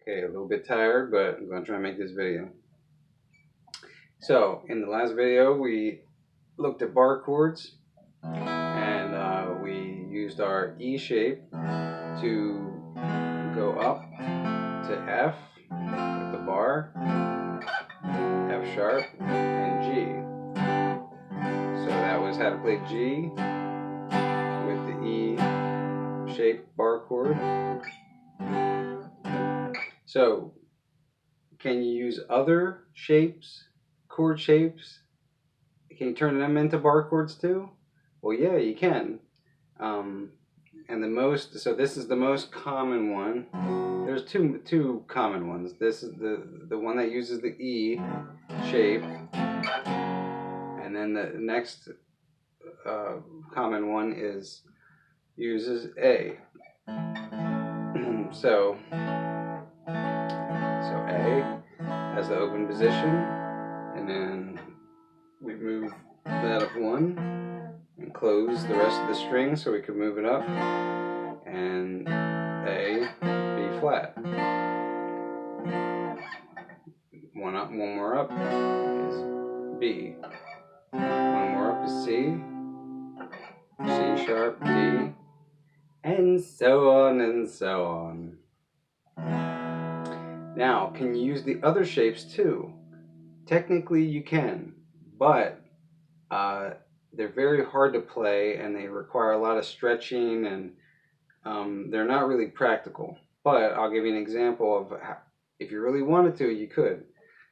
Okay, a little bit tired, but I'm going to try and make this video. So, in the last video, we looked at bar chords, and we used our E shape to go up to F with the bar, F sharp, and G. So that was how to play G with the E shaped bar chord. So, can you use other shapes, chord shapes? Can you turn them into bar chords too? Well, yeah, you can. So this is the most common one. There's two common ones. This is the one that uses the E shape, and then the next common one uses A. So A has the open position, and then we move that up one and close the rest of the string so we can move it up, and A, B flat. One more up is B. One more up is C, C sharp, D, and so on and so on. Now, can you use the other shapes too? Technically you can, but they're very hard to play and they require a lot of stretching, and they're not really practical. But I'll give you an example of how, if you really wanted to, you could.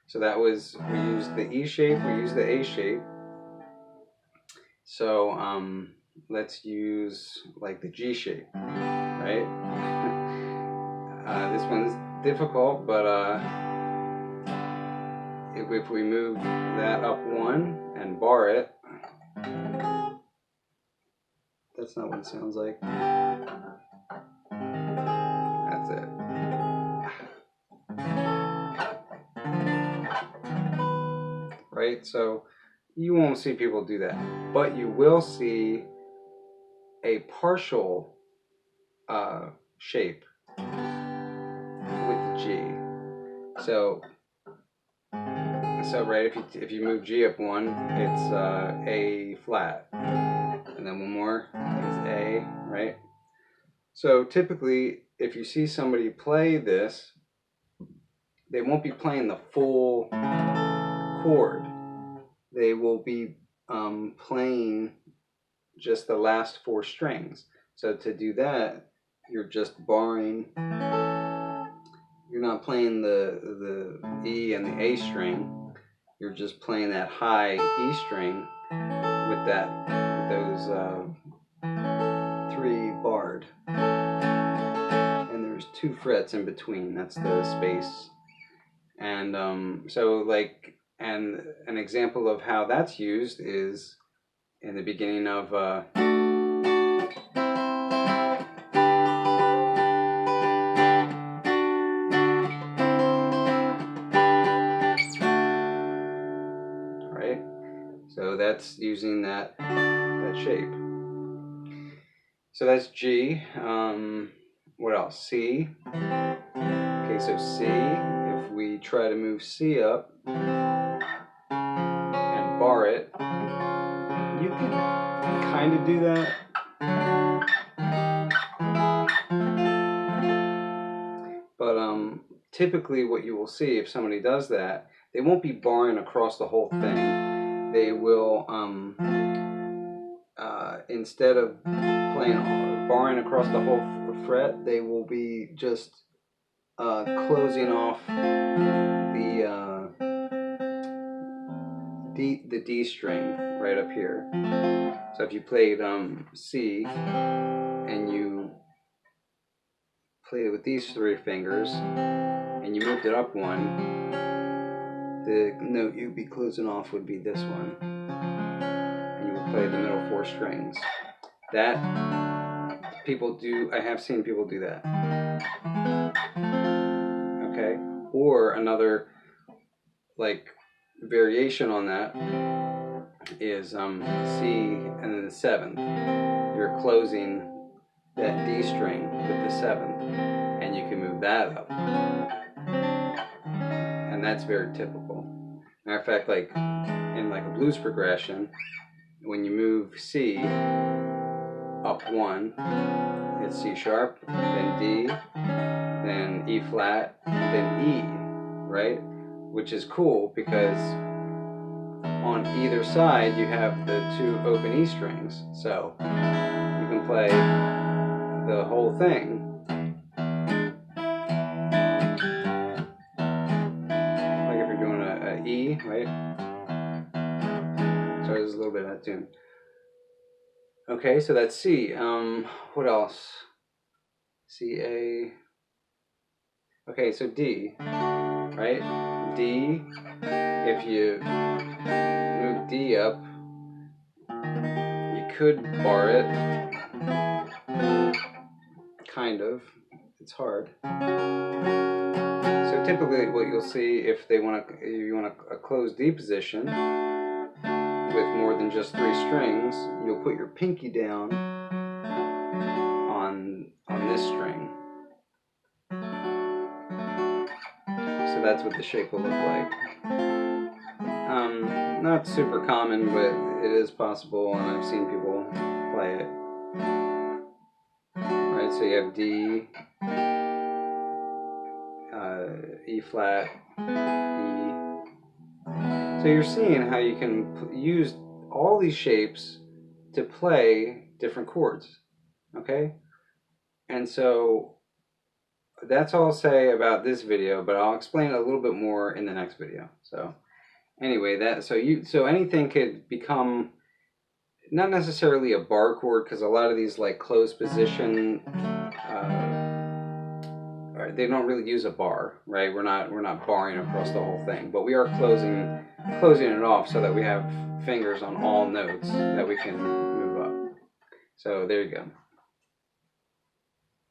So that was, we used the E shape, we used the A shape. So let's use like the G shape, right? This one's difficult, but if we move that up one and bar it, that's not what it sounds like. That's it. Right? So you won't see people do that, but you will see a partial shape with the G. So right, if you move G up one, it's A flat, and then one more is A, right? So typically, if you see somebody play this, they won't be playing the full chord. They will be playing just the last four strings. So to do that, you're just barring. You're not playing the E and the A string. You're just playing that high E string with those three barred, and there's two frets in between. That's the space. And so like, and an example of how that's used is in the beginning of right. So that's using that shape. So that's G. What else? C. Okay, so C. If we try to move C up and bar it, you can kind of do that. But typically what you will see if somebody does that, they won't be barring across the whole thing. They will, instead of barring across the whole fret, they will be just closing off the D string right up here. So if you played C and you played it with these three fingers and you moved it up one, the note you'd be closing off would be this one, and you would play the middle four strings. That people do. I have seen people do that. Okay, or another like variation on that is C and then the seventh. You're closing that D string with the seventh, and you can move that up. that's very typical. Matter of fact, like in like a blues progression, when you move C up one, it's C sharp, then D, then E flat, then E, right? Which is cool because on either side you have the two open E strings, so you can play the whole thing. Like if you're doing a E, right? Sorry, there's a little bit of that tune. Okay, so that's C. What else? C, A. Okay, so D, right? D, if you move D up, you could bar it, kind of. It's hard. So typically, what you'll see if you want a closed D position with more than just 3 strings, you'll put your pinky down on this string. So that's what the shape will look like. Not super common, but it is possible, and I've seen people play it. Right, so you have D, E flat, E. So you're seeing how you can use all these shapes to play different chords, okay? And so that's all I'll say about this video, but I'll explain a little bit more in the next video. So anyway, so anything could become not necessarily a bar chord, because a lot of these like closed position, they don't really use a bar, right? We're not barring across the whole thing, but we are closing it off so that we have fingers on all notes that we can move up. So there you go.